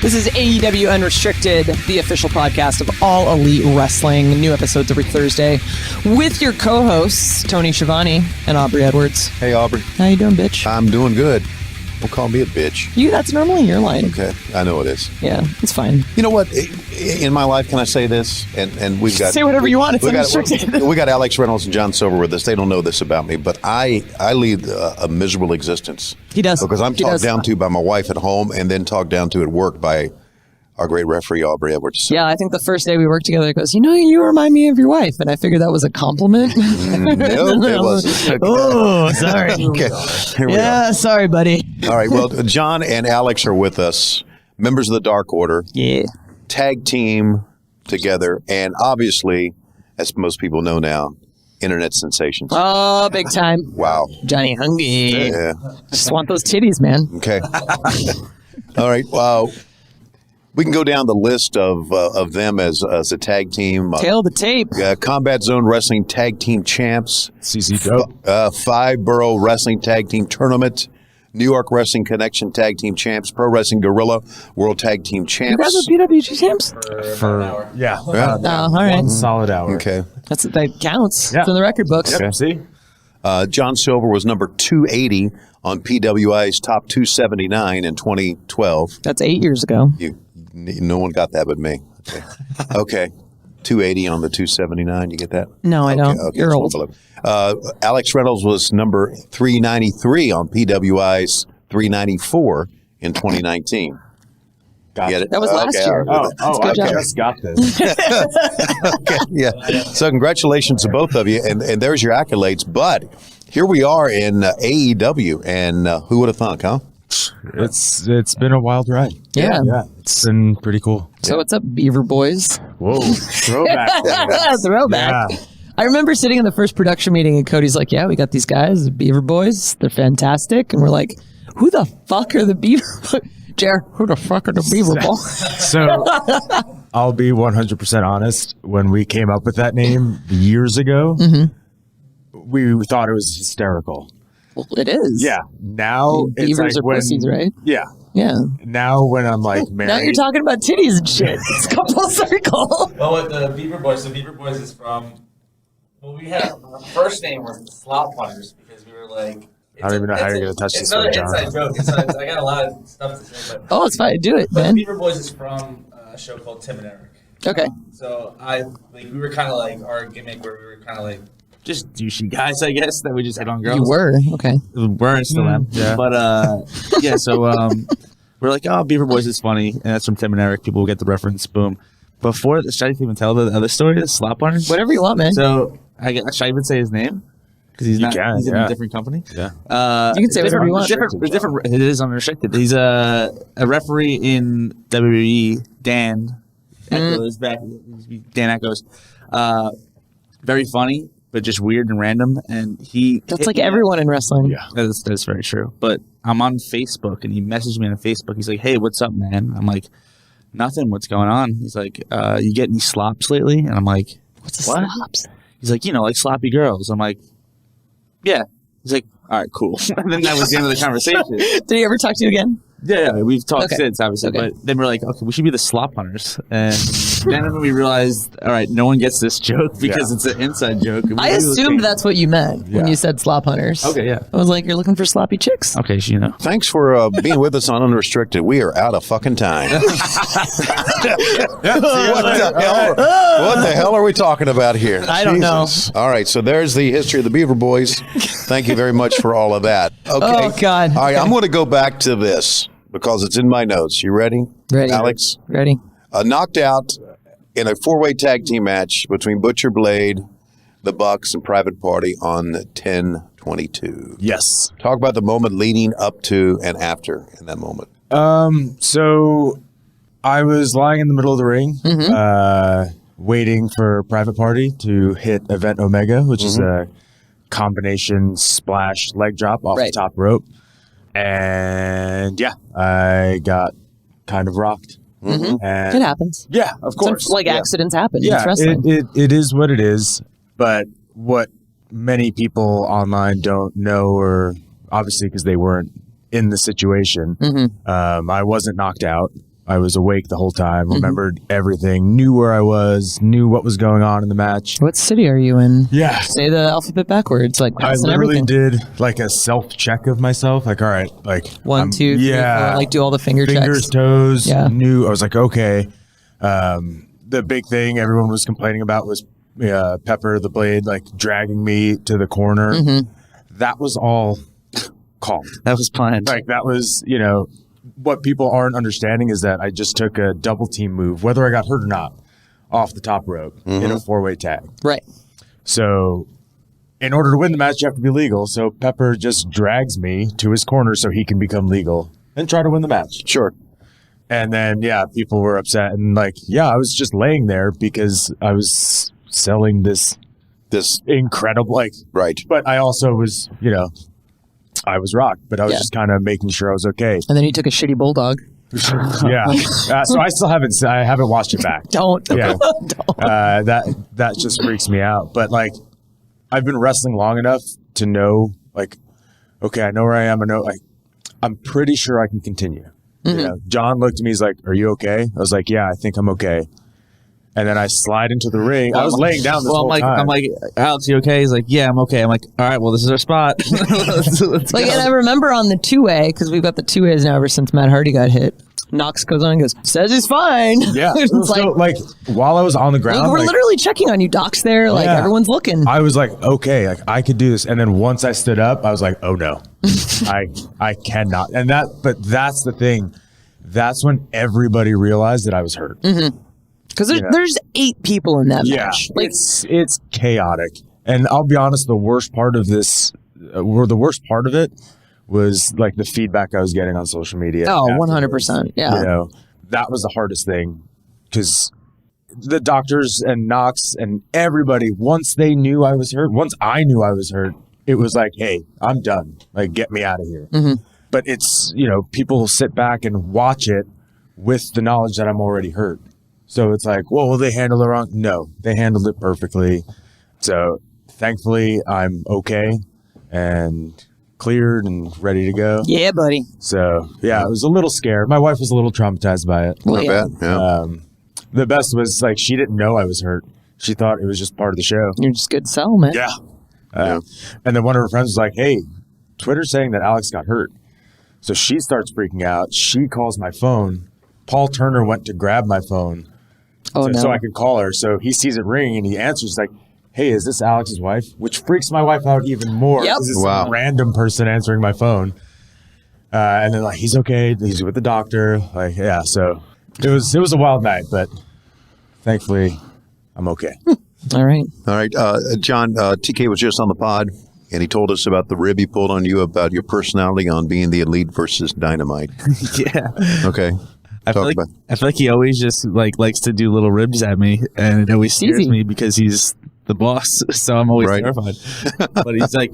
This is AEW Unrestricted, the official podcast of All Elite Wrestling. New episodes every Thursday with your co-hosts, Tony Schiavone and Aubrey Edwards. Hey, Aubrey. How you doing, bitch? I'm doing good. Don't call me a bitch. That's normally your line. Okay, I know it is. Yeah, it's fine. You know what? In my life, can I say this? And we've got... Say whatever you want. It's unrestricted. We got Alex Reynolds and John Silver with us. They don't know this about me, but I lead a miserable existence. He does. Because I'm talked down to by my wife at home and then talked down to at work by our great referee, Aubrey Edwards. Yeah, I think the first day we worked together, he goes, you remind me of your wife. And I figured that was a compliment. Nope, it wasn't. Oh, sorry. Okay, here we go. Sorry, buddy. All right, well, John and Alex are with us, members of the Dark Order. Yeah. Tag team together, and obviously, as most people know now, internet sensations. Oh, big time. Wow. Johnny Hungee. Yeah. Just want those titties, man. Okay. All right. Well, we can go down the list of them as a tag team. Tail the tape. Combat Zone Wrestling Tag Team Champs. CC Dope. 5-Borough Wrestling Tag Team Tournament. New York Wrestling Connection Tag Team Champs. Pro Wrestling Guerrilla World Tag Team Champs. You guys are PWG champs? For an hour. Yeah. All right. 1 solid hour. Okay. That counts. Yeah. It's in the record books. Yep. See? John Silver was number 280 on PWI's top 279 in 2012. That's 8 years ago. No one got that but me. Okay. Okay. 280 on the 279. You get that? No, I don't. Okay, You're old. Alex Reynolds was number 393 on PWI's 394 in 2019. Get it? That was last year. I just got this. Okay, yeah. So congratulations to both of you, and there's your accolades. But here we are in AEW, and who would have thunk, huh? It's been a wild ride. Yeah. It's been pretty cool. So what's up, Beaver Boys? Whoa, throwback. Throwback. Yeah. I remember sitting in the first production meeting, and Cody's like, "Yeah, we got these guys, the Beaver Boys. They're fantastic." And we're like, "Who the fuck are the Beaver Boys?" Jared, who the fuck are the Beaver Boys? So I'll be 100% honest. When we came up with that name years ago, we thought it was hysterical. Well, it is. Yeah. Now it's Beavers like are pussies, right? Yeah. Yeah. Now when I'm like married. Now you're talking about titties and shit. It's a full circle. Well, with the Beaver Boys, the Beaver Boys is from. Well, we had our first name was the Slop Hunters because we were like. I don't even know how you're going to touch this one, John. It's another inside joke. I got a lot of stuff to say, but. Oh, it's fine. Do it, But man. Beaver Boys is from a show called Tim and Eric. Okay. So we were kind of like our gimmick where we were kind of like just douchey guys, I guess, that we just hit on girls. You were. Okay. We're and still am. Yeah. But yeah. So we're like, oh, Beaver Boys is funny, and that's from Tim and Eric. People will get the reference. Boom. Before, should I even tell the other story? The Slop Hunters. Whatever you want, man. So should I even say his name? Because he's not. He's in a different company. Yeah. You can say whatever you want. Different. It is unrestricted. He's a referee in WWE. Dan Echoes back. Dan Echoes. Very funny, but just weird and random. And that's like everyone in wrestling. Yeah. That's very true. But I'm on Facebook, and he messaged me on Facebook. He's like, "Hey, what's up, man?" I'm like, "Nothing. What's going on?" He's like, "You get any slops lately?" And I'm like, "What's the slops?" He's like, like sloppy girls. I'm like, "Yeah." He's like, "All right, cool." And then that was the end of the conversation. Did he ever talk to you again? Yeah, we've talked since, obviously. Okay. But then we're like, okay, we should be the Slop Hunters. And then we realized, all right, no one gets this joke because it's an inside joke. I assumed that's what you meant when you said slop hunters. Okay, yeah. I was like, you're looking for sloppy chicks. Okay, Thanks for being with us on Unrestricted. We are out of fucking time. What the hell are we talking about here? I don't know. All right, so there's the history of the Beaver Boys. Thank you very much for all of that. Okay. Oh, God. All right, I'm going to go back to this because it's in my notes. You ready? Ready. Alex? Ready. Knocked out in a 4-way tag team match between Butcher Blade, the Bucks, and Private Party on 10/22. Yes. Talk about the moment leading up to and after in that moment. So I was lying in the middle of the ring, waiting for Private Party to hit Event Omega, which is a combination splash leg drop off the top rope. And I got kind of rocked. And it happens. Yeah, of course. Accidents happen. Yeah, it's wrestling. it is what it is. But what many people online don't know, or obviously because they weren't in the situation, I wasn't knocked out. I was awake the whole time, remembered everything, knew where I was, knew what was going on in the match. What city are you in? Yeah. Say the alphabet backwards. Like, I passing literally everything. did like a self-check of myself. Like, all right, like 1, 2, 3, 4. Like, do all the fingers, fingers, toes. Yeah. Knew. I was like, okay. The big thing everyone was complaining about was Pepper the Blade, like dragging me to the corner. That was all calm. That was planned. Like that was, what people aren't understanding is that I just took a double team move, whether I got hurt or not, off the top rope in a 4-way tag. Right. So in order to win the match, you have to be legal. So Pepper just drags me to his corner so he can become legal and try to win the match. Sure. And then, people were upset. And I was just laying there because I was selling this incredible, right. But I also was, I was rocked, but I was just kind of making sure I was okay. And then he took a shitty bulldog. Yeah. So I haven't watched it back. Don't. Yeah. Don't. That just freaks me out. But I've been wrestling long enough to know, okay, I know where I am. I know, I'm pretty sure I can continue. John looked at me. He's like, "Are you okay?" I was like, "Yeah, I think I'm okay." And then I slide into the ring. I was laying down this whole time. I'm like, Alex, you okay? He's like, yeah, I'm okay. I'm like, all right, well, this is our spot. Let's Like, go. and I remember on the 2-way, because we've got the 2-ways now ever since Matt Hardy got hit. Knox goes on and goes, says he's fine. Yeah. It's So, while I was on the ground, we're literally checking on you. Doc's there. Like, everyone's looking. I was like, okay, I could do this. And then once I stood up, I was like, oh no, I cannot. And but that's the thing. That's when everybody realized that I was hurt. Because there's 8 people in that match. Like, it's chaotic. And I'll be honest, the worst part of this, was the feedback I was getting on social media. Oh, 100%. Yeah. That was the hardest thing because the doctors and Knox and everybody, once I knew I was hurt, it was like, hey, I'm done. Like, get me out of here. But it's, people sit back and watch it with the knowledge that I'm already hurt. So it's like, well, will they handle it wrong? No, they handled it perfectly. So thankfully, I'm okay and cleared and ready to go. Yeah, buddy. So, I was a little scared. My wife was a little traumatized by it. Not bad. Yeah. The best was, she didn't know I was hurt. She thought it was just part of the show. You're just good to sell, man. Yeah. And then one of her friends was like, hey, Twitter's saying that Alex got hurt. So she starts freaking out. She calls my phone. Paul Turner went to grab my phone so I could call her. So he sees it ring and he answers like, hey, is this Alex's wife? Which freaks my wife out even more. Yep. This is some random person answering my phone. And then he's okay. He's with the doctor. So it was a wild night, but thankfully I'm okay. All right. John, TK was just on the pod, and he told us about the rib he pulled on you about your personality on being the elite versus dynamite. Yeah. Okay. I feel like he always just likes to do little ribs at me, and it always scares me because he's the boss, so I'm always terrified. But he's like,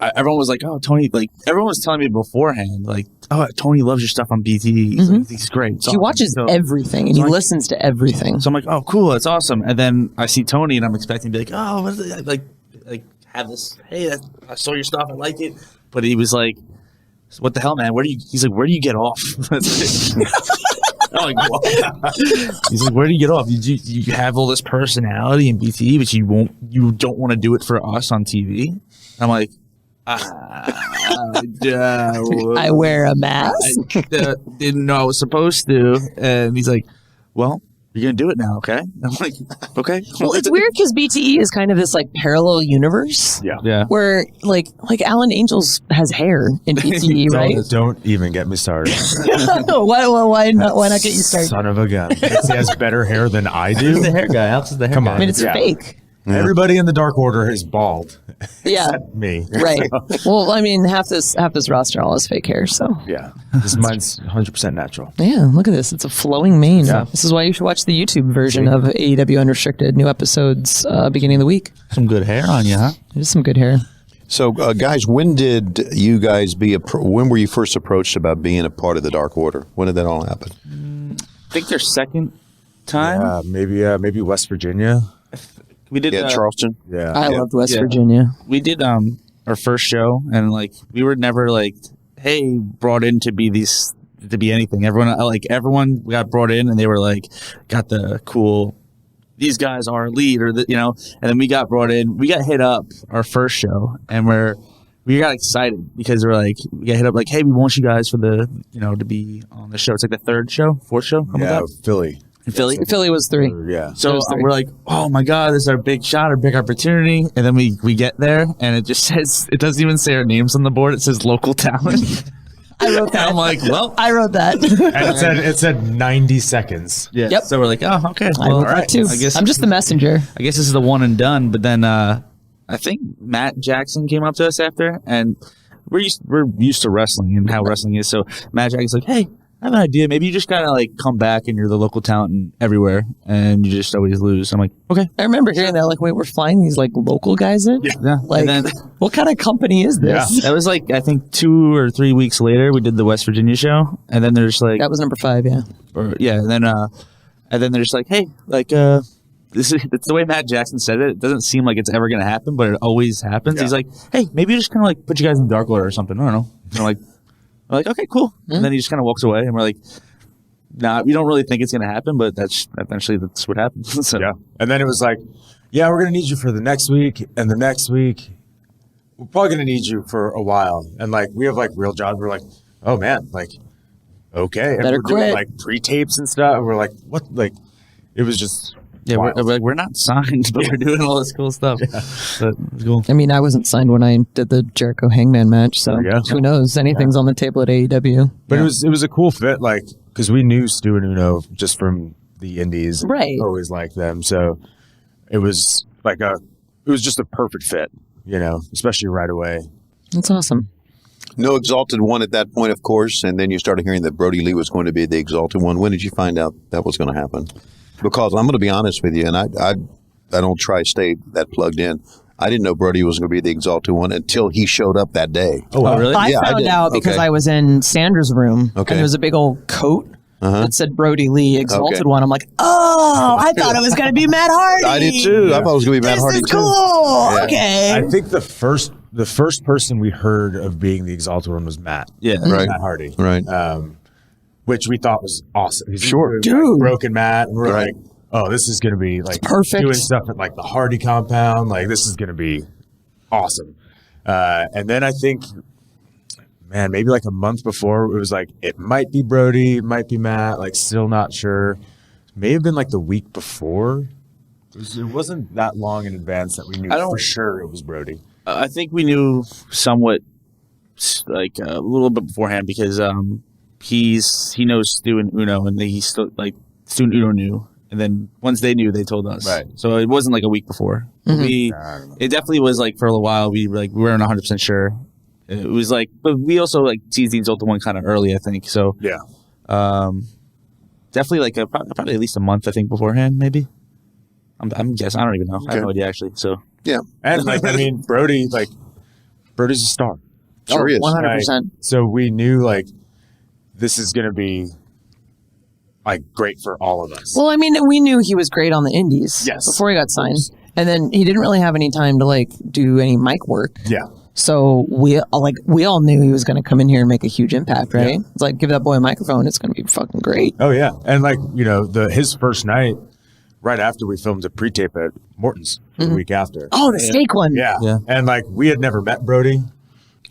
everyone was like, oh, Tony, everyone was telling me beforehand, oh, Tony loves your stuff on BT. He's great. He watches everything and he listens to everything. So I'm like, oh, cool, that's awesome. And then I see Tony and I'm expecting to be like, oh, what is it? Have this, hey, I saw your stuff, I like it. But he was like, what the hell, man? He's like, where do you get off? I'm like, what? He's like, where do you get off? You have all this personality in BTE, but you don't want to do it for us on TV. I'm like, I wear a mask. I didn't know I was supposed to. And he's like, well, you're going to do it now, okay? I'm like, okay. Well, it's weird because BTE is kind of this parallel universe. Yeah. Where like Alan Angels has hair in BTE, right? Don't even get me started. Why not get you started? Son of a gun. He has better hair than I do. He's the hair guy. Alex is the hair Come guy. on. I mean, it's fake. Yeah. Everybody in the Dark Order is bald. Yeah. Except me. Right. Well, I mean, half this roster all has fake hair, so. Yeah. Mine's 100% natural. Yeah, look at this. It's a flowing mane. Yeah. This is why you should watch the YouTube version of AEW Unrestricted. New episodes beginning of the week. Some good hair on you, huh? There's some good hair. So, guys, when did you guys when were you first approached about being a part of the Dark Order? When did that all happen? I think their second time. Maybe West Virginia. We did Charleston. Yeah. I loved West Virginia. We did our first show, and we were never hey, brought in to be these to be anything. Everyone got brought in, and they were like, got the cool. These guys are elite, and then we got brought in. We got hit up our first show, and we got excited because we got hit up like, hey, we want you guys for the to be on the show. It's like the third show, fourth show. Philly. Philly was 3. Yeah. So we're like, oh my God, this is our big shot, our big opportunity. And then we get there, and it just says, it doesn't even say our names on the board. It says local talent. I wrote that. I'm like, well, I wrote that. And it said 90 seconds. yeah. Yep. So we're like, oh, okay. I wrote that too. I guess I'm just the messenger. I guess this is the one and done. But then I think Matt Jackson came up to us after, and we're used to wrestling and how wrestling is. So Matt Jackson's like, hey, I have an idea. Maybe you just gotta come back and you're the local talent everywhere, and you just always lose. I'm like, okay. I remember hearing that. Like, wait, we're flying these local guys in. Yeah. Like, And then, what kind of company is this? that was I think 2 or 3 weeks later, we did the West Virginia show, and then there's That was number 5. Yeah. and then they're just like, hey, it's the way Matt Jackson said it. It doesn't seem like it's ever gonna happen, but it always happens. Yeah. He's like, hey, maybe you just kind of put you guys in Dark Order or something. I don't know. And we're like, okay, cool. And then he just kind of walks away, and we're like, nah, we don't really think it's gonna happen, but that's what happens. So. Yeah. And then it was like, yeah, we're going to need you for the next week. And the next week, we're probably going to need you for a while. And we have real jobs. We're like, oh man, okay. And Better we're doing quit. pre-tapes and stuff. And we're like, what? It was just. Yeah, wild. we're not signed, but we're doing all this cool stuff. Yeah. But it's cool. I mean, I wasn't signed when I did the Jericho Hangman match, so Yeah. who knows? Anything's on the table at AEW. But it was a cool fit, because we knew Stu and Uno just from the indies. And Right. always liked them. So it was it was just a perfect fit, especially right away. That's awesome. No Exalted One at that point, of course, and then you started hearing that Brody Lee was going to be the Exalted One. When did you find out that was going to happen? Because I'm going to be honest with you, and I don't try to stay that plugged in. I didn't know Brody was going to be the Exalted One until he showed up that day. Oh, wow. really? I Yeah, I found did. out because Okay. I was in Sandra's room, Okay. and there was a big old coat that said Brody Lee Exalted Okay. One. I'm like, oh, I thought it was going to be Matt Hardy. I did too. I thought it was going to be Matt This Hardy is too. cool. Yeah. Okay. I think the first person we heard of being the Exalted One was Matt. Yeah. Right. Matt Hardy. Right. Which we thought was awesome. He's Sure. Dude. Broken Matt. And we're Right. like, oh, this is going to be perfect. doing stuff at the Hardy compound. This is going to be awesome. And then I think, man, maybe a month before, it was it might be Brody, it might be Matt, still not sure. May have been the week before. It wasn't that long in advance that we knew for sure it was Brody. I think we knew somewhat, a little bit beforehand because he knows Stu and Uno, and he still Stu and Uno knew, and then once they knew, they told us. Right. So it wasn't a week before. It definitely was for a little while. We weren't 100% sure. It was but we also teased the Exalted One kind of early, I think. So Yeah. definitely probably at least a month, I think, beforehand, maybe. I'm guessing. I don't even know. I have no idea actually. So Yeah. And Brody, Brody's a star. Sure is. 100%. So we knew this is going to be great for all of us. Well, I mean, we knew he was great on the indies before he got signed. And then he didn't really have any time to do any mic work. Yeah. So we all knew he was going to come in here and make a huge impact, right? Yeah. It's give that boy a microphone. It's going to be fucking great. Oh yeah. And his first night, right after we filmed a pre-tape at Morton's the week after. Oh, the steak one. Yeah. And we had never met Brody.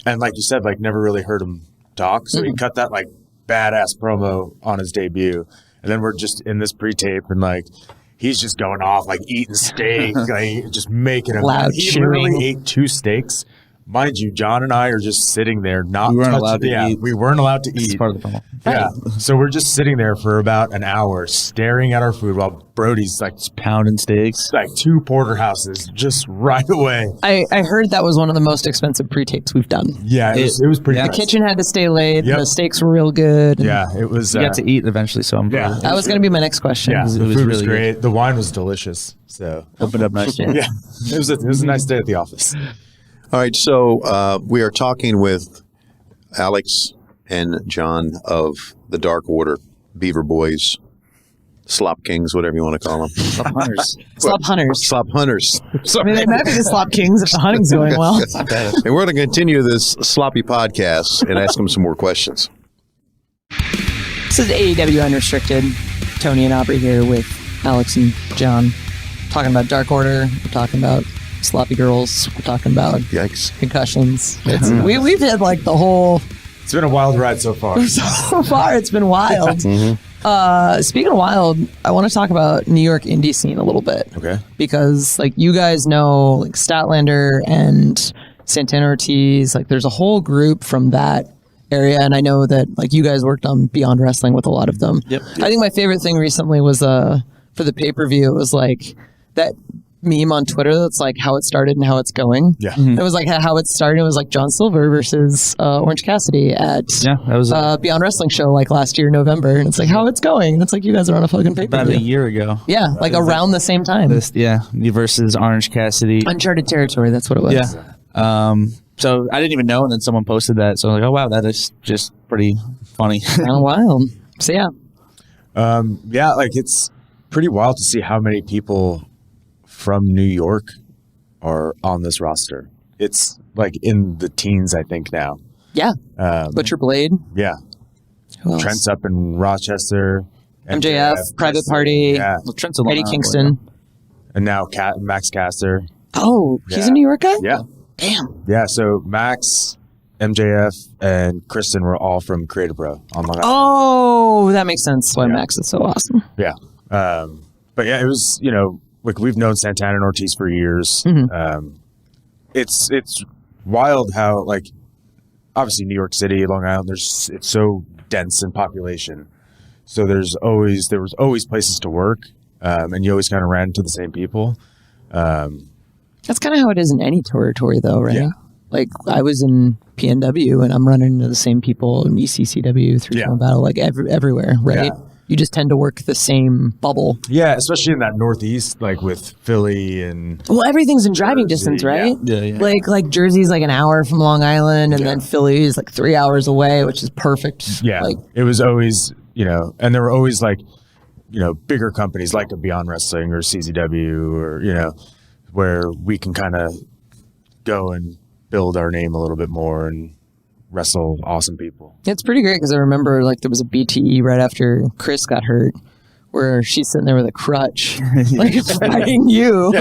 And you said, never really heard him talk. So he cut that badass promo on his debut. And then we're just in this pre-tape and he's just going off, eating steak, just making him loud. He chewing. literally ate 2 steaks. Mind you, John and I are just sitting there, not We weren't touching- allowed to yeah, eat. We weren't allowed to it's eat. part of the promo. Yeah. So we're just sitting there for about an hour staring at our food while Brody's Pounding steaks. 2 porterhouses just right away. I heard that was one of the most expensive pre-tapes we've done. Yeah, it was pretty yeah. The nice. kitchen had to stay late. Yep. The steaks were real good. and Yeah, it was. We got to eat eventually, so I'm Yeah. That was going to be my next question. Yeah, It the was food was really great. The wine was delicious. So opened up nice. yeah, it was a nice day at the office. All right, so we are talking with Alex and John of the Dark Order, Beaver Boys, Slop Kings, whatever you want to call them. Slop hunters. Slop hunters. Slop Hunters. I mean, they might be the slop kings if the hunting's going well. And we're going to continue this sloppy podcast and ask them some more questions. This is AEW Unrestricted. Tony and Aubrey here with Alex and John. Talking about Dark Order. We're talking about sloppy girls. We're talking about Yikes. concussions. We've had like the whole... It's been a wild ride so far. So far, it's been wild. Speaking of wild, I want to talk about New York indie scene a little bit. Okay. Because like you guys know like Statlander and Santana Ortiz, like there's a whole group from that area, and I know that like you guys worked on Beyond Wrestling with a lot of them. Yep. I think my favorite thing recently was for the pay-per-view, it was like that meme on Twitter that's like how it started and how it's going. Yeah. It was like how it started. It was like John Silver versus Orange Cassidy at that was Beyond Wrestling show like last year November, and it's like how it's going. And it's like you guys are on a fucking pay-per-view. about a year ago. Yeah, like around the same time. You versus Orange Cassidy. Uncharted territory. That's what it was. Yeah. So I didn't even know, and then someone posted that. So I was like, oh wow, that is just pretty funny. Kind of wild. So yeah. Yeah, like it's pretty wild to see how many people from New York are on this roster. It's like in the teens, I think now. Yeah. Butcher Blade. Yeah. Who else? Trent's up in Rochester. MJF, Private Party. Yeah. Well, Trent's a Long Eddie Island Kingston. boy, And now Max Caster. Oh, he's Yeah. a New York guy? Yeah. Damn. Yeah, so Max, MJF, and Kristen were all from Creative Pro on Long Island. Oh, that makes sense why Yeah. Max is so awesome. Yeah. But yeah, it was, like we've known Santana and Ortiz for years. It's wild how, like, obviously New York City, Long Island, it's so dense in population. So there was always places to work, and you always kind of ran into the same people. That's kind of how it is in any territory, though, right? Yeah. Like, I was in PNW, and I'm running into the same people in ECCW, Three-Tone Battle, like everywhere, right? Yeah. You just tend to work the same bubble. Yeah, especially in that Northeast, like with Philly and Well, everything's in driving Jersey, distance, right? Yeah. Like Jersey's like an hour from Long Island, and then Philly is like 3 hours away, which is perfect. yeah, Like, it was always, and there were always like, bigger companies like a Beyond Wrestling or CZW or, where we can kind of go and build our name a little bit more and wrestle awesome people. it's pretty great because I remember like there was a BTE right after Chris got hurt where she's sitting there with a crutch, like fighting you.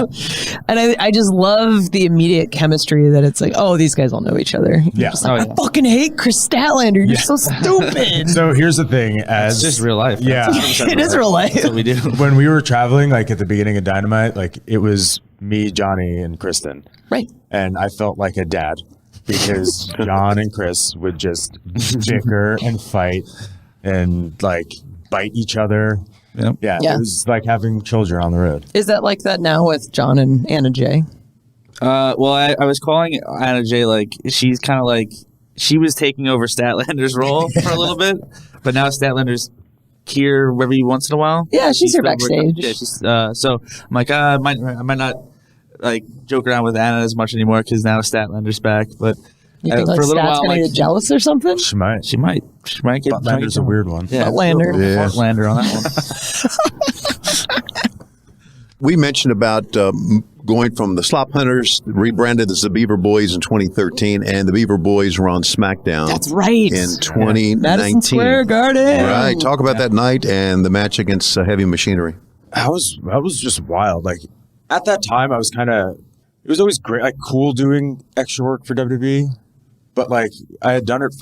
And I just love the immediate chemistry that it's like, oh, these guys all know each other. You're Yeah. just like, I fucking hate Chris Statlander. You're so stupid. So here's the thing, It's just real life. Yeah. It is real life. That's what we do. When we were traveling, like at the beginning of Dynamite, like it was me, Johnny, and Kristen. Right. And I felt like a dad because John and Chris would just bicker and fight and like bite each other. Yep. Yeah, Yeah. it was like having children on the road. Is that like that now with John and Anna J? Well, I was calling Anna J like she's kind of like she was taking over Statlander's role for a little bit, but now Statlander's here every once in a while. Yeah, she's here still backstage. Yeah, she's, so I'm like, I might not like joke around with Anna as much anymore because now Statlander's back. But You think like for a little Stat's while, gonna like, get jealous or something? She might. she might get Butlander's a weird one. Yeah, Buttlander. Yeah. Buttlander on that one. We mentioned about going from the Slop Hunters, rebranded as the Beaver Boys in 2013, and the Beaver Boys were on SmackDown That's right. in 2019. Madison Square Garden. Right. Talk about that night and the match against Heavy Machinery. That was just wild. Like at that time, I was it was always great, like cool doing extra work for WWE. But like I had done it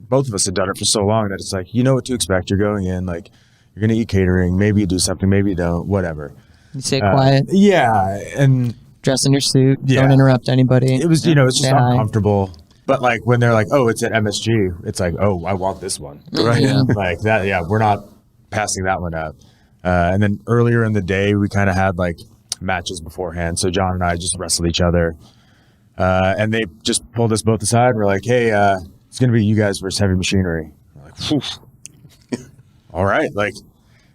both of us had done it for so long that it's like, you know what to expect. You're going in, like you're going to eat catering. Maybe you do something, maybe you don't, whatever. You stay quiet, Yeah. And dress in your suit, Yeah. don't interrupt anybody. it was, it's just Say hi. uncomfortable. But like when they're like, oh, it's at MSG, it's like, oh, I want this one. Right. Yeah. Like that. Yeah. We're not passing that one up. And then earlier in the day, we kind of had like matches beforehand. So John and I just wrestled each other. And they just pulled us both aside. And we're like, hey, it's going to be you guys versus Heavy Machinery. We're like, phew. All right. Like,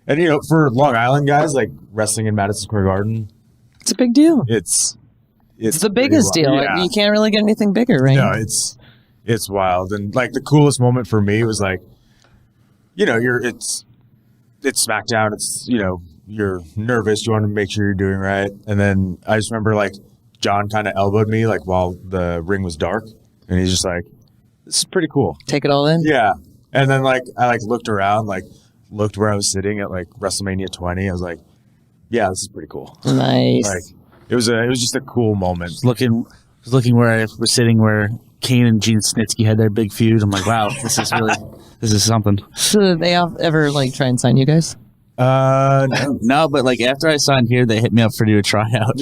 and for Long Island guys, like wrestling in Madison Square Garden, It's a big deal. it's It's the biggest deal. Yeah. Like, you can't really get anything bigger, right? No, it's wild. And like the coolest moment for me was like, it's SmackDown. It's, you're nervous. You want to make sure you're doing right. And then I just remember like John kind of elbowed me like while the ring was dark. And he's just like, this is pretty cool. Take it all in. Yeah. And then like I like looked around, like looked where I was sitting at like WrestleMania 20. I was like, yeah, this is pretty cool. Nice. Like it was just a cool moment. Looking where I was sitting, where Kane and Gene Snitsky had their big feud. I'm like, wow, this is something. So did they ever like try and sign you guys? No, but like after I signed here, they hit me up for do a tryout.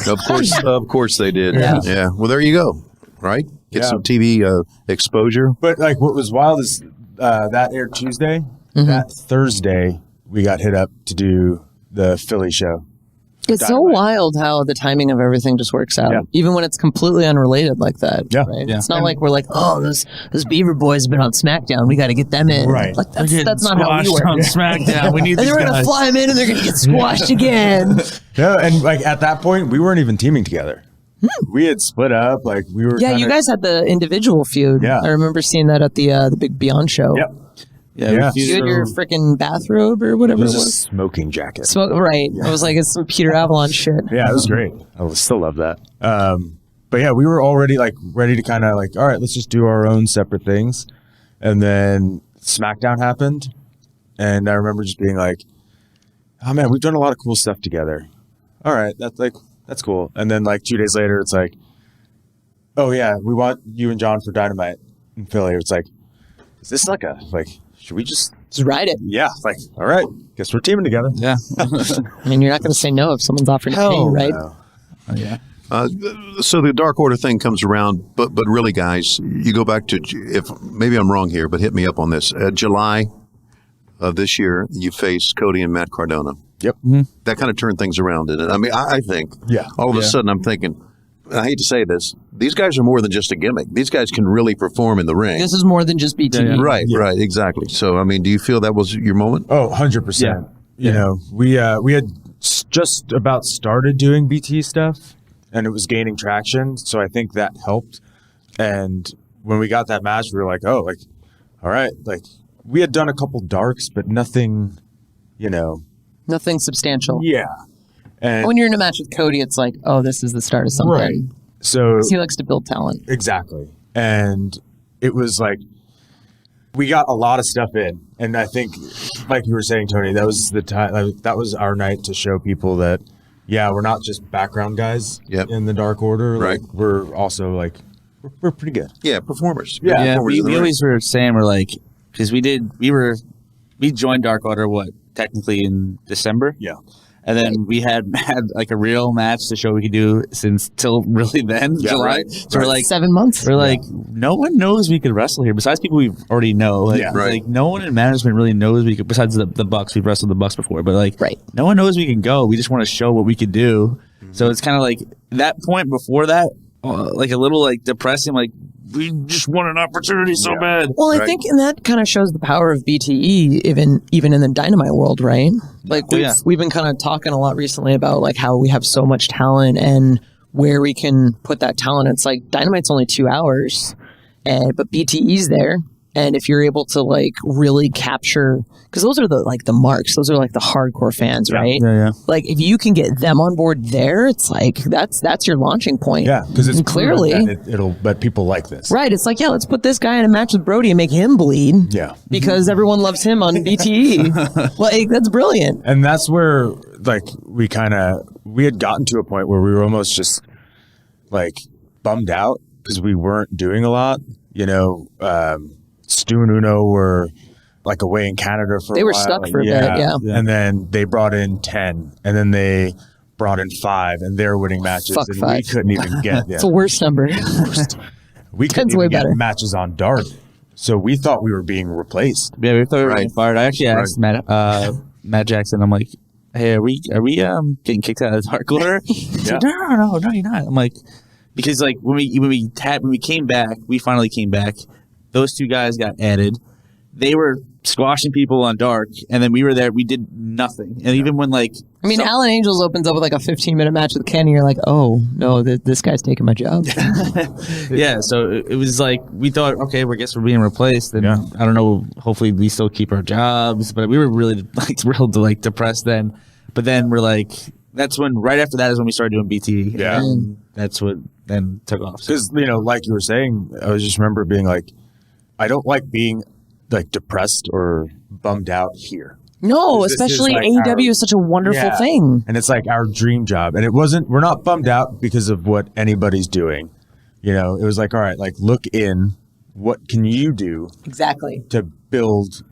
Of course they did. Yeah. Well, there you go. Right? Get some TV exposure. But like what was wild is that aired Tuesday. That Thursday, we got hit up to do the Philly show. It's so wild how the timing of everything just works out, even when it's completely unrelated like that. Yeah. Right? It's not like we're like, oh, this Beaver Boy's been on SmackDown. We got to get them in. Right. Like that's not how we work. On SmackDown. We need and these they're going to guys. fly them in and they're going to get squashed again. No, and like at that point, we weren't even teaming together. We had split up. Like we were. Yeah, you guys had the individual feud. Yeah. I remember seeing that at the big Beyond show. Yep. Yeah. You had your freaking bathrobe or whatever It it was a was. smoking jacket. Right. I was like, it's some Peter Avalon shit. Yeah, it was great. I still love that. But yeah, we were already like ready to kind of like, all right, let's just do our own separate things. And then SmackDown happened. And I remember just being like, oh man, we've done a lot of cool stuff together. All right, that's cool. And then like 2 days later, it's like, oh yeah, we want you and John for Dynamite in Philly. It's like, is this like should we just ride it? Yeah, like, all right, guess we're teaming together. Yeah. I mean, you're not going to say no if someone's offering to pay you, right? No. Oh, yeah. So the Dark Order thing comes around, but really, guys, you go back to, if maybe I'm wrong here, but hit me up on this. July of this year, you faced Cody and Matt Cardona. Yep. That kind of turned things around, didn't it? I mean, I think. Yeah. All of a sudden, I'm thinking, I hate to say this, these guys are more than just a gimmick. These guys can really perform in the ring. This is more than just BTE. Right, exactly. So, I mean, do you feel that was your moment? Oh, 100%. Yeah. You know, we had just about started doing BT stuff, and it was gaining traction, so I think that helped. And when we got that match, we were like, oh, like, all right, like, we had done a couple darks, but nothing, you know. Nothing substantial. Yeah. And When you're in a match with Cody, it's like, oh, this is the start of something. right. So He likes to build talent. exactly. And it was like, we got a lot of stuff in. And I think, like you were saying, Tony, that was the time, that was our night to show people that, yeah, we're not just background guys in the Dark Order. Right. Like, we're also like, we're pretty good. Yeah, performers. Yeah. Yeah, Performers in the we ring. always were saying, we're like, because we joined Dark Order, technically in December? Yeah. And then we had like a real match to show we could do till really then, July. right. So we're like, 7 months. we're like, no one knows we could wrestle here besides people we already know. Like, Yeah. Right. like no one in management really knows we could, besides the Bucks. We've wrestled the Bucks before, but like, Right. no one knows we can go. We just want to show what we could do. So it's kind of like that point before that, like a little like depressing, like we just want an opportunity so bad. Well, I think and that kind of shows the power of BTE, even in the Dynamite world, right? Like we've been kind of talking a lot recently about like how we have so much talent and where we can put that talent. It's like Dynamite's only 2 hours, but BTE's there. And if you're able to like really capture, because those are the marks, those are like the hardcore fans, right? Yeah. Like if you can get them on board there, it's like that's your launching point. Yeah. Because it's And clearly it'll let people like this. right. It's like, yeah, let's put this guy in a match with Brody and make him bleed. Yeah. Because everyone loves him on BTE. Like that's brilliant. And that's where, like, we had gotten to a point where we were almost just, like, bummed out because we weren't doing a lot. You know, Stu and Uno were, like, away in Canada for a while. They were stuck for a bit, yeah. And then they brought in 10, and then they brought in 5, and they're winning matches. Fuck and 5. we couldn't even get It's the worst number. we couldn't 10's way even get better. matches on Dark. So we thought we were being replaced. Yeah, we thought we were Right. getting fired. I actually asked Matt Jackson. I'm like, "Hey, are we getting kicked out of the Dark Order?" He's like, no, you're not. I'm like, because like when we came back, we finally came back. Those 2 guys got added. They were squashing people on Dark, and then we were there. We did nothing. And even when like, I mean, Alan Angels opens up with like a 15-minute match with Kenny. You're like, oh no, this guy's taking my job. yeah, so it was like we thought, okay, I guess we're being replaced, and I don't know. Hopefully, we still keep our jobs, but we were really like thrilled to like depressed then. But then we're like, that's when right after that is when we started doing BT. Yeah. And that's what then took off. So. Because, you know, like you were saying, I just remember being like, I don't like being like depressed or bummed out here. No, This is especially like AEW is such a wonderful thing. And it's like our dream job. And we're not bummed out because of what anybody's doing. You know, it was like, all right, like look in, what can you do Exactly. to build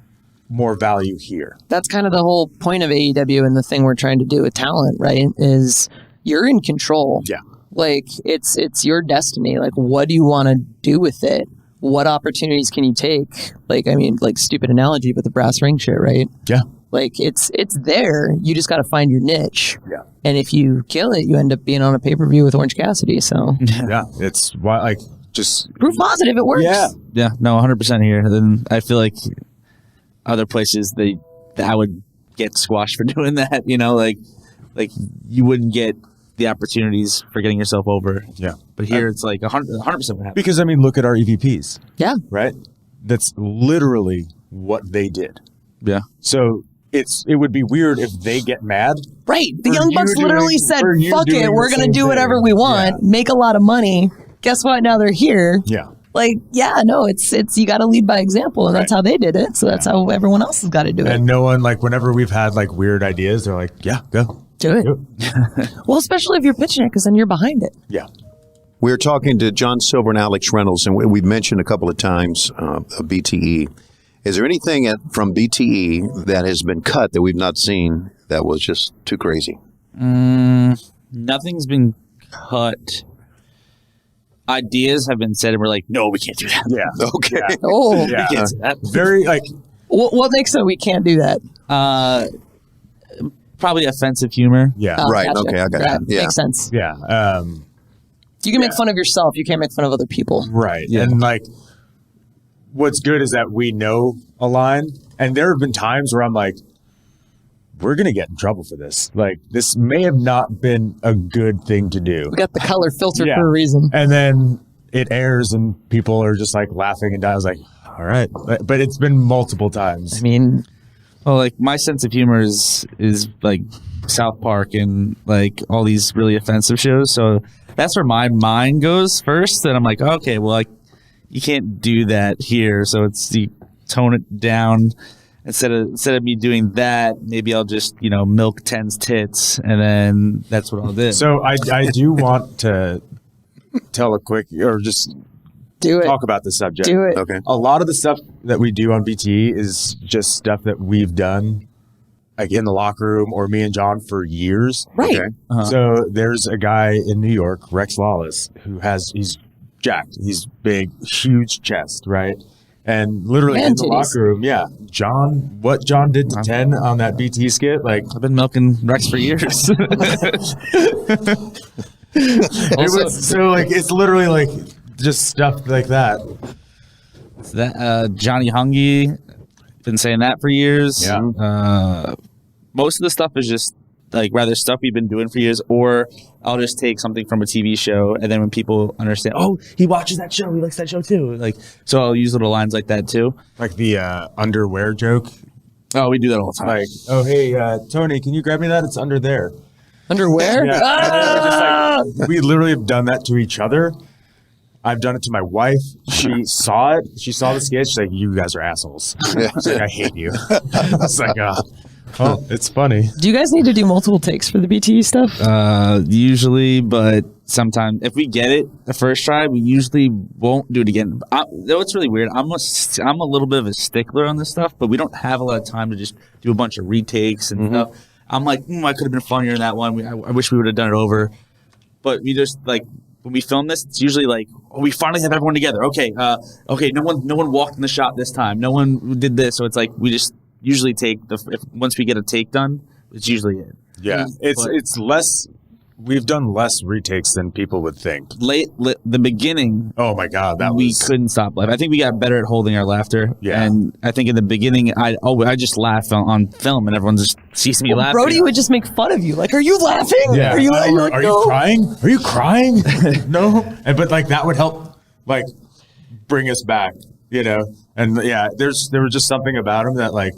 more value here? That's kind of the whole point of AEW and the thing we're trying to do with talent, right? Is you're in control. Yeah. Like it's your destiny. Like what do you want to do with it? What opportunities can you take? Like, I mean, like stupid analogy, but the brass ring shit, right? Yeah. Like it's there. You just got to find your niche. Yeah. And if you kill it, you end up being on a pay-per-view with Orange Cassidy. So Yeah. It's why, like, just proof positive, it works. Yeah. Yeah, no, 100% here. Then I feel like other places I would get squashed for doing that. You know, like you wouldn't get the opportunities for getting yourself over. Yeah. But here it's like 100% what happens. Because I mean, look at our EVPs, Yeah. right? That's literally what they did. Yeah. So it would be weird if they get mad. Right. The For Young you Bucks literally doing- said, for you fuck it, doing we're the going to same do whatever thing. we want, Yeah. make a lot of money. Guess what? Now they're here. Yeah. Like, yeah, no, it's you got to lead by example, and that's how they did it. So that's how everyone else has got to do it. And no one, like, whenever we've had like weird ideas, they're like, yeah, go. Do it. Do it. Well, especially if you're pitching it, because then you're behind it. Yeah. We were talking to John Silver and Alex Reynolds, and we've mentioned a couple of times of BTE. Is there anything from BTE that has been cut that we've not seen that was just too crazy? Nothing's been cut. Ideas have been said, and we're like, no, we can't do that. Yeah. Okay. Yeah. Oh, Yeah. We can't do that. Very, like, what makes it we can't do that? Probably offensive humor. yeah. Oh, Right, gotcha. okay, I got that. Yeah. Makes sense. Yeah. You can make fun of yourself. You can't make fun of other people. Right. Yeah. And like, what's good is that we know a line, and there have been times where I'm like, we're going to get in trouble for this. Like, this may have not been a good thing to do. We got the color filter Yeah. for a reason. And then it airs and people are just like laughing and dying. I was like, all right. But it's been multiple times. I mean, Well, like my sense of humor is like South Park and like all these really offensive shows. So that's where my mind goes first. And I'm like, okay, well, like you can't do that here. So it's you tone it down. Instead of me doing that, maybe I'll just, milk Ten's tits, and then that's what I'll do. So I do want to tell a quick, or just do it. talk about the subject. Do it. Okay. A lot of the stuff that we do on BTE is just stuff that we've done, like in the locker room or me and John for years. Right. Okay. So there's a guy in New York, Rex Lawless, he's jacked. He's big, huge chest, right? And literally Man in the titties. locker room, what John did to 10 on that BTE skit, like I've been milking Rex for years. it was so like it's literally like just stuff like that. That Johnny Hungy, been saying that for years. Yeah. Most of the stuff is just like rather stuff we've been doing for years, or I'll just take something from a TV show, and then when people understand, oh, he watches that show, he likes that show too. Like, so I'll use little lines like that too. Like the underwear joke. Oh, we do that all the time. Like, oh hey, Tony, can you grab me that? It's under there. Underwear? Yeah. Ah! Just like, we literally have done that to each other. I've done it to my wife. She saw it. She saw the sketch. She's like, you guys are assholes. She's like, I hate you. It's like, oh, it's funny. Do you guys need to do multiple takes for the BTE stuff? Usually, but sometimes if we get it the first try, we usually won't do it again. Though it's really weird. I'm a little bit of a stickler on this stuff, but we don't have a lot of time to just do a bunch of retakes and stuff. I'm like, I could have been funnier in that one. I wish we would have done it over. But we just like when we film this, it's usually like, oh, we finally have everyone together. Okay, okay. No one walked in the shot this time. No one did this. So it's like we just usually take once we get a take done, it's usually it. Yeah, it's less. We've done less retakes than people would think. The beginning. Oh my god, We couldn't stop laughing. I think we got better at holding our laughter. Yeah. And I think in the beginning, I just laugh on film, and everyone just sees me laughing. Brody would just make fun of you. Like, are you laughing? Yeah. Are you, Are like, you no. crying? Are you crying? No. But like that would help, like bring us back, And yeah, there was just something about him that like,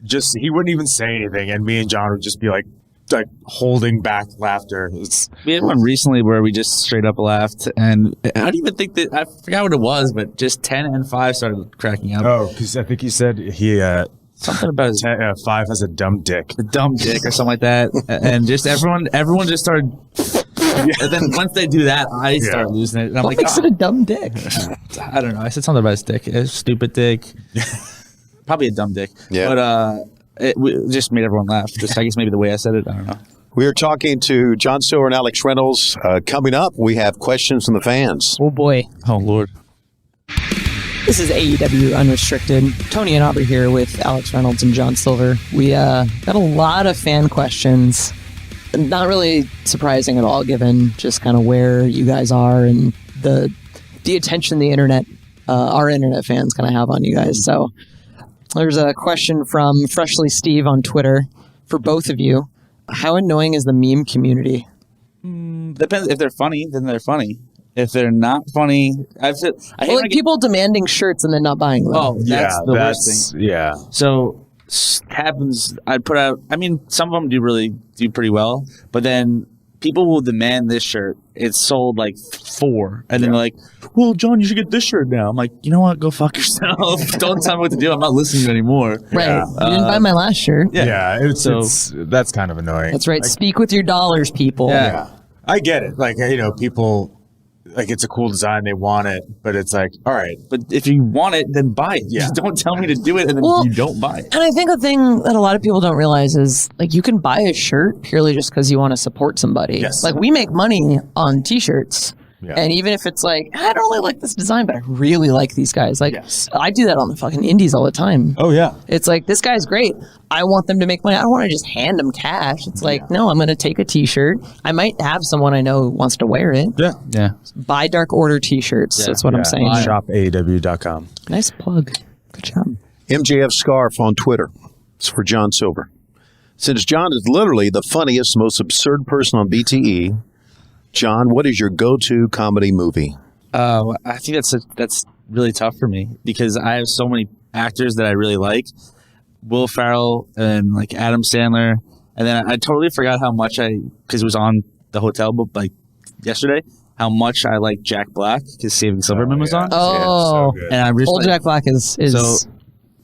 just he wouldn't even say anything, and me and John would just be like like holding back laughter. We had one recently where we just straight up laughed, and I don't even think that I forgot what it was, but just 10 and 5 started cracking up. Oh, because I think he said he Something about his 5 has a dumb dick. a dumb dick or something like that, and just everyone just started. And then once they do that, I start losing it. And I'm What like, makes it a dumb dick? I don't know. I said something about his dick. A stupid dick. Probably a dumb dick. Yeah. But it just made everyone laugh. Just I guess maybe the way I said it. I don't know. We are talking to John Silver and Alex Reynolds. Coming up, we have questions from the fans. Oh boy. Oh Lord. This is AEW Unrestricted. Tony and Aubrey here with Alex Reynolds and John Silver. We got a lot of fan questions. Not really surprising at all, given just kind of where you guys are and the attention the internet, our internet fans kind of have on you guys. So there's a question from Freshly Steve on Twitter for both of you. How annoying is the meme community? Depends. If they're funny, then they're funny. If they're not funny, I hate when I get, People demanding shirts and then not buying them. oh, that's the worst thing. Yeah. So happens. I'd put out. I mean, some of them do pretty well, but then people will demand this shirt. It's sold like 4, and then they're like, "Well, John, you should get this shirt now." I'm like, you know what? Go fuck yourself. Don't tell me what to do. I'm not listening to you anymore. Right. Yeah. You didn't buy my last shirt. Yeah, it's that's kind of annoying. That's right. Speak with your dollars, people. Yeah. I get it. Like, people, like, it's a cool design, they want it, but it's like, all right. But if you want it, then buy it. Yeah. Just don't tell me to do it, and then Well, you don't buy it. And I think the thing that a lot of people don't realize is, like, you can buy a shirt purely just because you want to support somebody. Yes. Like, we make money on T-shirts. Yeah. And even if it's like, I don't really like this design, but I really like these guys. Like, Yes. I do that on the fucking indies all the time. Oh, yeah. It's like, this guy's great. I want them to make money. I don't want to just hand them cash. It's like, no, I'm going to take a T-shirt. I might have someone I know who wants to wear it. Yeah. Yeah. Buy Dark Order T-shirts. That's what I'm saying. Shop AEW.com. Nice plug. Good job. MJF Scarf on Twitter. It's for John Silver. Since John is literally the funniest, most absurd person on BTE, John, what is your go-to comedy movie? I think that's really tough for me because I have so many actors that I really like. Will Ferrell and like Adam Sandler, and then I totally forgot how much because it was on the hotel book like yesterday, how much I like Jack Black because Saving Silverman was on. Oh, so good. And I'm just Old like, Jack Black is so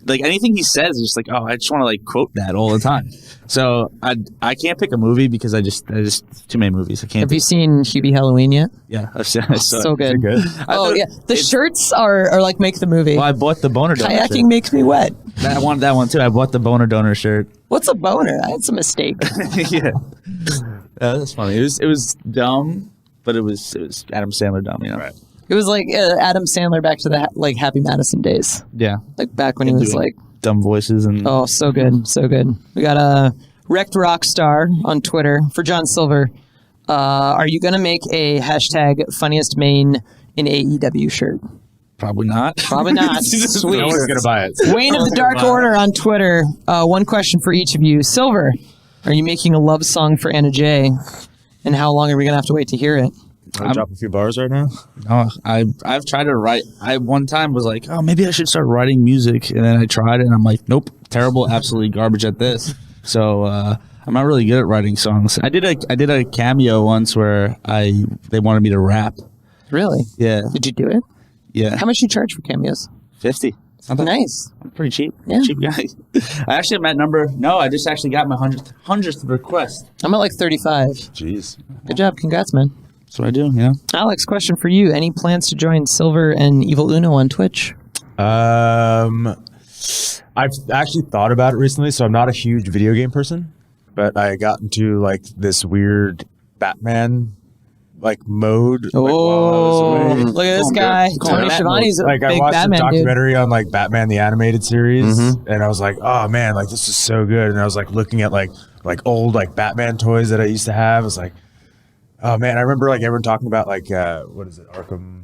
like anything he says is just like, oh, I just want to like quote that all the time. So I can't pick a movie because I just too many movies. I can't. Have you seen Hubie Halloween yet? Yeah, I've seen it. So good. Good. Oh yeah, the shirts are like make the movie. Well, I bought the boner donor Kayaking shirt. makes me wet. I wanted that one too. I bought the boner donor shirt. What's a boner? That's a mistake. Yeah, that's funny. It was dumb, but it was Adam Sandler dumb. You know. Right. It was like Adam Sandler back to the like Happy Madison days, Yeah. like back when he was Doing like, dumb voices and oh, so good, so good. We got a Wrecked Rockstar on Twitter for John Silver. Are you gonna make a hashtag funniest main in AEW shirt? probably not. Probably not. Sweet. No one's going to buy it. Wayne of the Dark Order on Twitter. One question for each of you. Silver, are you making a love song for Anna Jay? And how long are we going to have to wait to hear it? I'll drop a few bars right now. No, I've tried to write. I one time was like, oh, maybe I should start writing music, and then I tried it, and I'm like, nope, terrible, absolutely garbage at this. So I'm not really good at writing songs. I did a cameo once where they wanted me to rap. Really? Yeah, Did you do it? yeah. How much you charge for cameos? 50. Not that- Nice. I'm pretty cheap. Yeah. Cheap guy. I actually am at number. No, I just actually got my 100th request. I'm at like 35. Jeez. Good job. Congrats, man. That's what I do. You know. Alex, question for you. Any plans to join Silver and Evil Uno on Twitch? I've actually thought about it recently, so I'm not a huge video game person, but I got into like this weird Batman like mode. Like, while I was away. Look at this Oh, guy. good. Tony Batman. Schiavone's a Like I big watched Batman a dude. documentary on like Batman the animated series, and I was like, oh man, like this is so good. And I was like looking at like old like Batman toys that I used to have. I was like, oh man, I remember like everyone talking about like what is it, Arkham?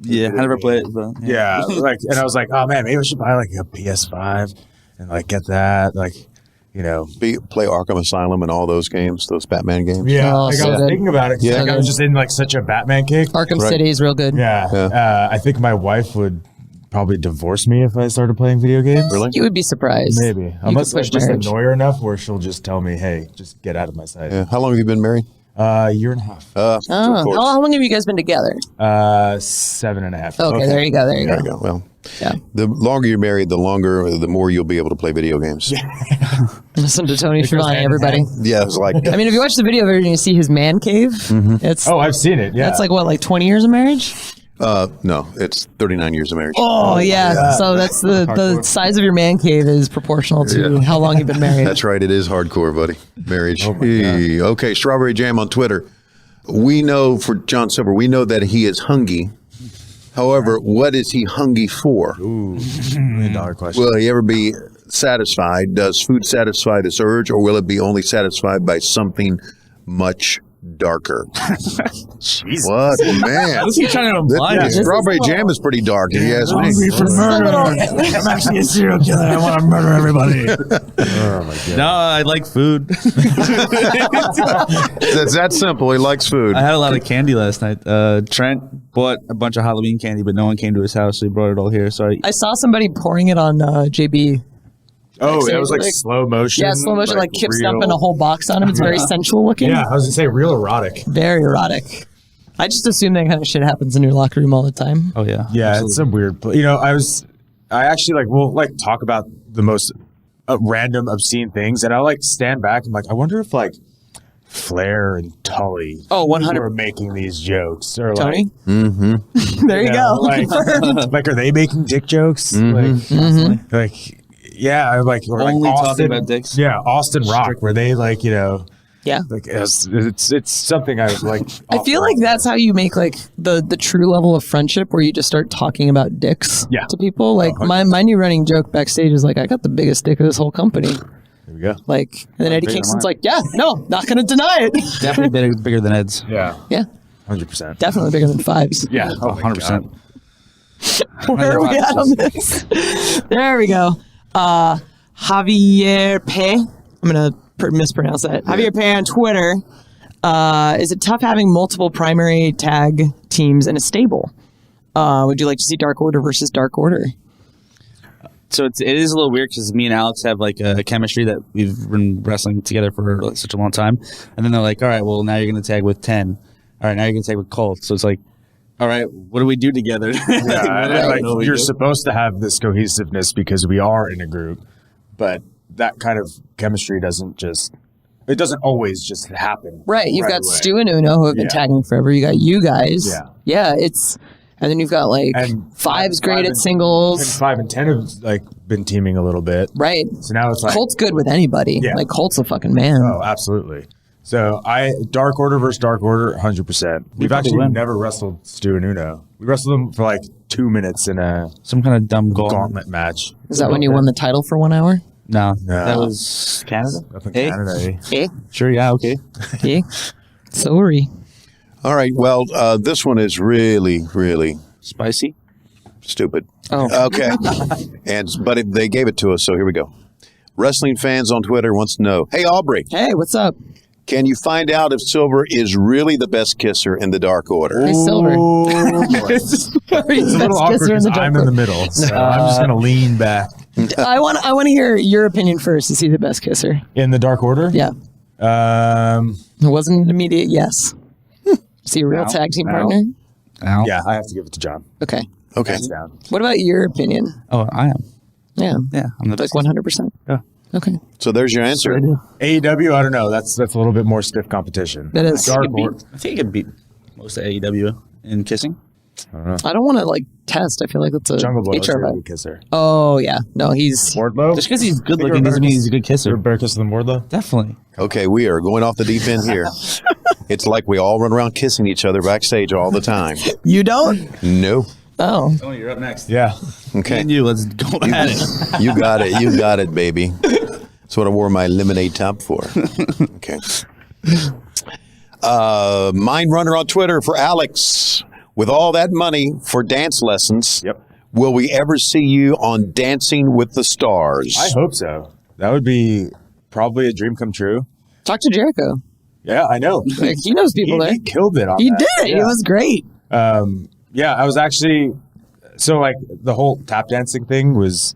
Yeah, I never played it. But, Yeah, like, and I was like, oh man, maybe I should buy like a PS5 and like get that, like, you know. Play Arkham Asylum and all those games, those Batman games. Yeah, Oh, like so I was good. thinking about it. 'Cause, Yeah. like, I was just in like such a Batman kick. Arkham Right. City is real good. Yeah, Yeah. I think my wife would probably divorce me if I started playing video games. Really? You would be surprised. Maybe. Unless I push just marriage. annoy her enough where she'll just tell me, hey, just get out of my sight. Yeah. How long have you been married? Year and a half. Of Oh, course. how long have you guys been together? 7.5. Okay, there you go. There you There go. you go. Well, Yeah. the longer you're married, the more you'll be able to play video games. Listen to Tony goes Schiavone, hand in everybody. hand. Yeah, it's like I mean, if you watch the video version, you see his man cave. It's Oh, I've seen it. Yeah. that's like what, like 20 years of marriage? no, it's 39 years of marriage. Oh yeah. So that's the size of your man cave is proportional to how long you've been married. That's right. It is hardcore, buddy. Marriage. Oh, my God. Okay, Strawberry Jam on Twitter. We know for John Silver, we know that he is hungry. However, what is he hungry for? Ooh, $1 million question. Will he ever be satisfied? Does food satisfy this urge, or will it be only satisfied by something much darker? Jesus. What, man? What's he trying to imply? Yeah, here? Strawberry Jam is pretty dark, if you ask me. I'm actually a serial killer. I want to murder everybody. Oh, my God. No, I like food. It's that simple. He likes food. I had a lot of candy last night. Trent bought a bunch of Halloween candy, but no one came to his house, so he brought it all here. So I saw somebody pouring it on JB. Oh, it was like Like- slow motion. Yeah, slow motion, like Kip's real- dumping a whole box on him. It's very sensual looking. Yeah, I was going to say real erotic. Very erotic. I just assume that kind of shit happens in your locker room all the time. oh yeah, Yeah, absolutely. it's a weird. I actually we'll talk about the most random obscene things, and I stand back and I wonder if Flair and Tully, Oh, 100 were making these jokes, or Tony? There you go. are they making dick jokes? Yeah, or Only talking Austin, about dicks? Yeah, Austin Rock, where they Yeah. it's something I I feel like that's how you make the true level of friendship where you just start talking about dicks Yeah. to people. My new running joke backstage is I got the biggest dick of this whole company. There we go. And then Eddie bigger Kingston's than yeah, no, not going to deny it. definitely bigger than Ed's. Yeah, Yeah, 100%. definitely bigger than Fives. Yeah, Oh, 100%. Where are we at on this? There we go. Javier Pay. I'm going to mispronounce that. Javier Pay on Twitter. Is it tough having multiple primary tag teams in a stable? Would you like to see Dark Order versus Dark Order? So it is a little weird because me and Alex have a chemistry that we've been wrestling together for such a long time, and then they're like, "All right, well now you're going to tag with 10. All right, now you're going to tag with Colt." So it's like, "All right, what do we do together?" Yeah, you're supposed to have this cohesiveness because we are in a group, but that kind of chemistry doesn't always just happen. Right. You've got away. Stu and Uno who have been Yeah. tagging forever. You got you guys. Yeah. Yeah. And then you've got And Five's great five at and- singles. And 5 and 10 have been teaming a little bit. Right. So now it's Colt's good with anybody. Yeah. Colt's a fucking man. oh, absolutely. So Dark Order versus Dark Order, 100%. We've probably actually win. never wrestled Stu and Uno. We wrestled them for 2 minutes in a Some kind of dumb goal. gauntlet match. Is that when you won the title for 1 hour? No, No. that was Canada. Up in Hey? Canada. Eh? Eh? Sure, yeah, okay. Yeah. Sorry. All right. Well, this one is really, really Spicy. stupid. Oh. Okay. But they gave it to us, so here we go. Wrestling fans on Twitter wants to know, hey, Aubrey, Hey, what's up? can you find out if Silver is really the best kisser in the Dark Order? Hey, Silver. It's a little awkward kisser in because the I'm Dark in the Order. middle. So I'm just going to lean back. I want to hear your opinion first. Is he the best kisser? In the Dark Order? Yeah. Um, It wasn't an immediate yes. Is he a real No. tag team No. partner? Ow. yeah, I have to give it to John. Okay. Okay. Hands down. What about your opinion? Oh, I am. Yeah. Yeah, I'm the best. 100%. Yeah. Okay. So there's your answer. AEW, I don't know. That's a little bit more stiff competition. That is. Dark You could Order. beat- I think you could beat most of AEW in kissing. I don't want to test. I feel like that's a Jungle Boy was HR a vibe. good kisser. Oh yeah. No, he's Wardlow? Just because he's good Think looking you're doesn't mean he's a good kisser. You're a better kisser than Wardlow? Definitely. Okay, we are going off the deep end here. It's like we all run around kissing each other backstage all the time. you don't. No. Oh. Oh, you're up next. Yeah. Okay. And you, let's go at it. You got it. You got it, baby. That's what I wore my lemonade top for. Okay. Mind Runner on Twitter for Alex. With all that money for dance lessons, Yep. will we ever see you on Dancing with the Stars? I hope so. That would be probably a dream come true. Talk to Jericho. Yeah, I know. Like, he knows people there. He killed it on He that. did. It Yeah. was great. Yeah, I was actually So like the whole tap dancing thing was,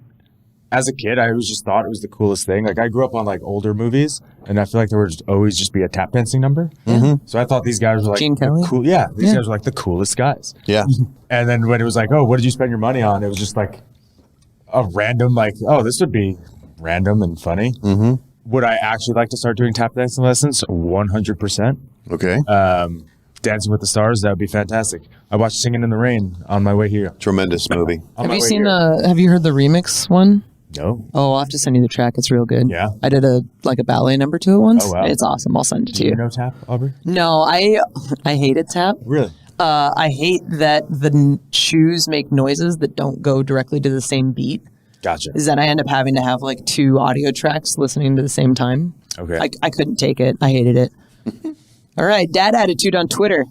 as a kid, I always just thought it was the coolest thing. Like I grew up on like older movies, and I feel like there would always just be a tap dancing number. Mm-hmm. So I thought these guys were like Gene Kelly? cool. Yeah, these guys were like the coolest guys. Yeah. And then when it was like, oh, what did you spend your money on? It was just like a random, like, oh, this would be random and funny. Mm-hmm. Would I actually like to start doing tap dancing lessons? 100%. Okay. Dancing with the Stars, that would be fantastic. I watched Singing in the Rain on my way here. Tremendous movie. Have you seen have you heard the remix one? No. Oh, I'll have to send you the track. It's real good. Yeah. I did a ballet number to it once. Oh, wow. It's awesome. I'll send it to Do you. you know tap, Aubrey? No, I hated tap. Really? I hate that the shoes make noises that don't go directly to the same beat. Gotcha. Is that I end up having to have like two audio tracks listening to the same time. Okay. I couldn't take it. I hated it. All right. Dad attitude on Twitter.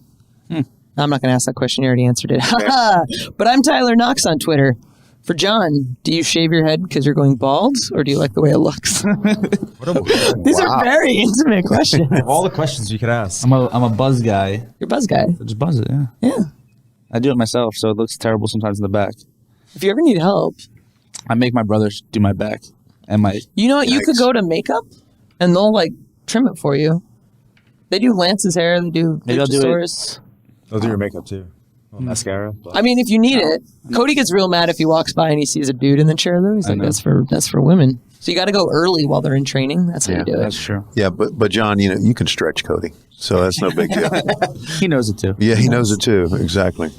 I'm not going to ask that question. You already answered it. But I'm Tyler Knox on Twitter. For John, do you shave your head because you're going bald, or do you like the way it looks? These are very intimate questions. Of all the questions you could ask. I'm a buzz guy. You're a buzz guy. I just buzz it, yeah. Yeah. I do it myself, so it looks terrible sometimes in the back. If you ever need help, I make my brothers do my back and my. you know what? You could go to makeup, and they'll like trim it for you. They do Lance's hair. They do Maybe I'll do it. Luchasaurus. They'll do your makeup too. Mascara. I mean, if you need it, Cody gets real mad if he walks by and he sees a dude in the chair. Though he's like, "That's for women." So you got to go early while they're in training. That's how you do it. That's true. Yeah, but John, you can stretch Cody, so that's no big deal. He knows it too. Yeah, he knows it too. Exactly.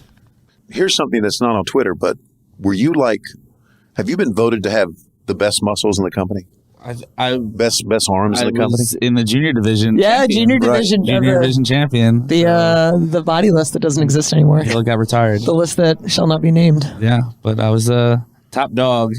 Here's something that's not on Twitter, but have you been voted to have the best muscles in the company? Best arms in the company? Was in the junior division. Yeah, champion. junior division. Junior division champion. The body list that doesn't exist anymore. He got retired. The list that shall not be named. Yeah, but I was a top dog.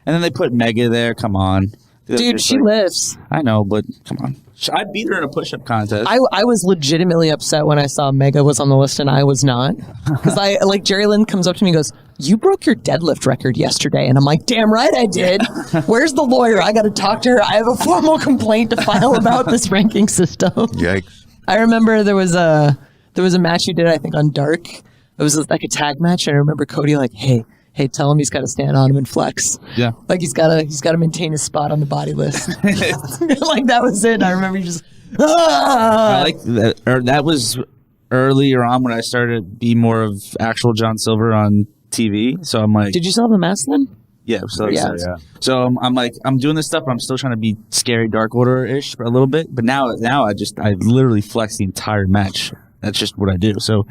And then they put Mega there. Come on. Dude, she lifts. I know, but come on. I beat her in a push-up contest. I was legitimately upset when I saw Mega was on the list and I was not. Because Jerry Lynn comes up to me and goes, "You broke your deadlift record yesterday." And I'm like, "Damn right I did. Where's the lawyer? I got to talk to her. I have a formal complaint to file about this ranking system." Yikes. I remember there was a match you did, I think, on Dark. It was like a tag match. And I remember Cody like, hey, tell him he's got to stand on him and flex. Yeah. Like he's got to maintain his spot on the body list. Like that was it. I remember you just, I like that. That was earlier on when I started to be more of actual John Silver on TV. So I'm like, did you still have the mask then? Yeah. So I'm like, I'm doing this stuff, but I'm still trying to be scary Dark Order-ish for a little bit. But now I literally flex the entire match. That's just what I do. So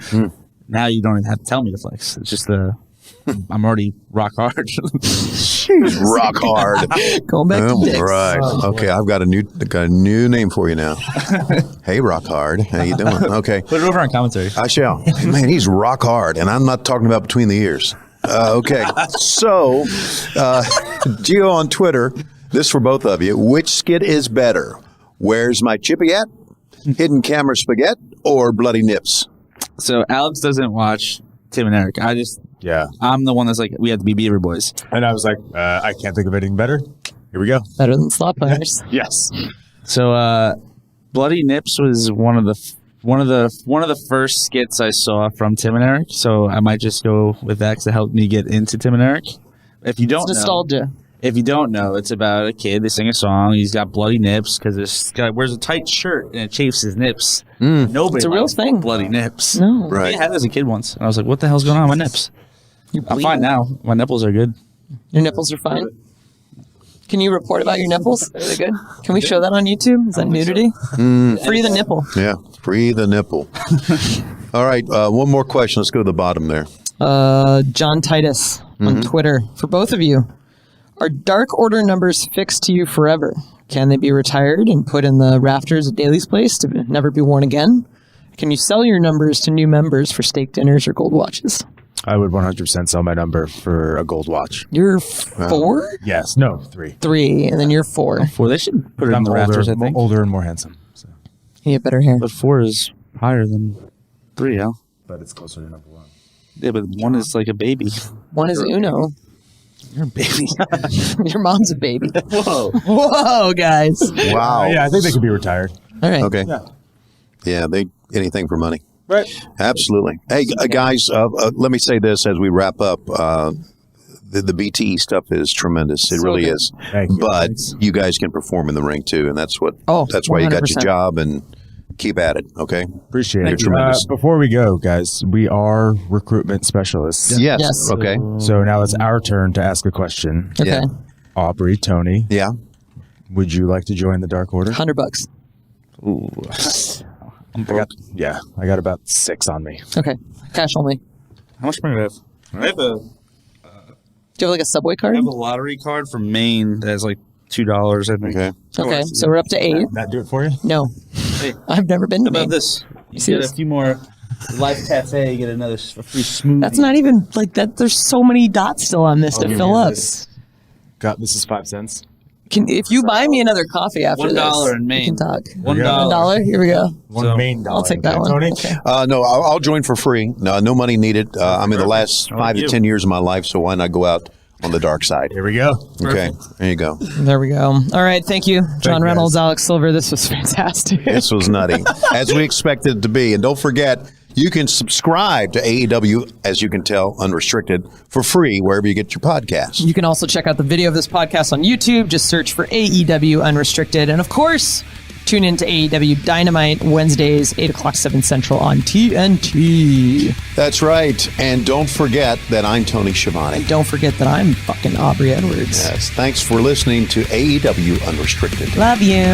now you don't even have to tell me to flex. It's just I'm already rock hard. Rock hard. Going back to dicks. Right. Okay, I've got a new name for you now. Hey, Rock Hard. How you doing? Okay. Put it over on commentary. I shall. Man, he's rock hard, and I'm not talking about between the ears. Okay. So, Gio on Twitter, this for both of you. Which skit is better? Where's my chippy at? Hidden camera spaghetti or bloody nips? So Alex doesn't watch Tim and Eric. I'm the one that's like, we have to be Beaver Boys. And I was like, I can't think of anything better. Here we go. Better than slot players. Yes. So Bloody Nips was one of the first skits I saw from Tim and Eric. So I might just go with that because it helped me get into Tim and Eric. If you don't know, nostalgia. If you don't know, it's about a kid. They sing a song. He's got bloody nips because this guy wears a tight shirt and it chafes his nips. Nobody It's a real likes thing. bloody nips. No. Right. I had it as a kid once, and I was like, "What the hell's going on with my nips?" I'm fine now. My nipples are good. Your nipples are fine. Can you report about your nipples? Are they good? Can we show that on YouTube? Is that nudity? Free the nipple. Yeah, free the nipple. All right, one more question. Let's go to the bottom there. John Titus on Twitter. For both of you, are Dark Order numbers fixed to you forever? Can they be retired and put in the rafters at Daly's place to never be worn again? Can you sell your numbers to new members for steak dinners or gold watches? I would 100% sell my number for a gold watch. You're 4? Yes. No, 3. 3, and then you're 4. 4. They should put it in I'm the rafters. I think. older and more handsome. So. You have better hair. But 4 is higher than 3, Al. But it's closer to number 1. Yeah, but 1 is like a baby. 1 is Uno. You're a baby. Your mom's a baby. Whoa. Whoa, guys. Wow. Yeah, I think they could be retired. All right. Okay. Yeah, anything for money. Right. Absolutely. Hey, guys, let me say this as we wrap up. The BTE stuff is tremendous. It So really good. is. Thank you. But Thanks. you guys can perform in the ring too, and that's why you got your 100%. job, and keep at it. Okay. Appreciate You're it. tremendous. Before we go, guys, we are recruitment specialists. Yes. Yes. Okay. So now it's our turn to ask a question. Okay. Yeah. Aubrey, Tony, Yeah. would you like to join the Dark Order? $100. Ooh. I'm broke. I got about 6 on me. Okay. Cash only. How much money do I have? I have a Do you have like a Subway card? lottery card from Maine that's like $2, I think. Okay. Okay. So we're up to 8. That do it for you? No. Hey, I've never been to how about Maine. this? You See get a this? few more Life Cafe, get another a free smoothie. That's not even like that. There's so many dots still on this to give fill me up. this. This is 5 cents. If you buy me another coffee after $1 this, in Maine. we can talk. $1. $1? Here we go. One main dollar. I'll take that Okay, one. Tony? Okay. No, I'll join for free. No money needed. I mean, the last 5 to you. 10 years of my life, so why not go out on the dark side? Here we go. Okay. There you go. There we go. All right. Thank you, John you, Reynolds, guys. Alex Silver. This was fantastic. This was nutty, as we expected it to be. And don't forget, you can subscribe to AEW, as you can tell, Unrestricted, for free wherever you get your podcasts. You can also check out the video of this podcast on YouTube. Just search for AEW Unrestricted. And of course, tune in to AEW Dynamite Wednesdays, 8 o'clock, 7 Central on TNT. That's right. And don't forget that I'm Tony Schiavone. Don't forget that I'm fucking Aubrey Edwards. Yes. Thanks for listening to AEW Unrestricted. Love you.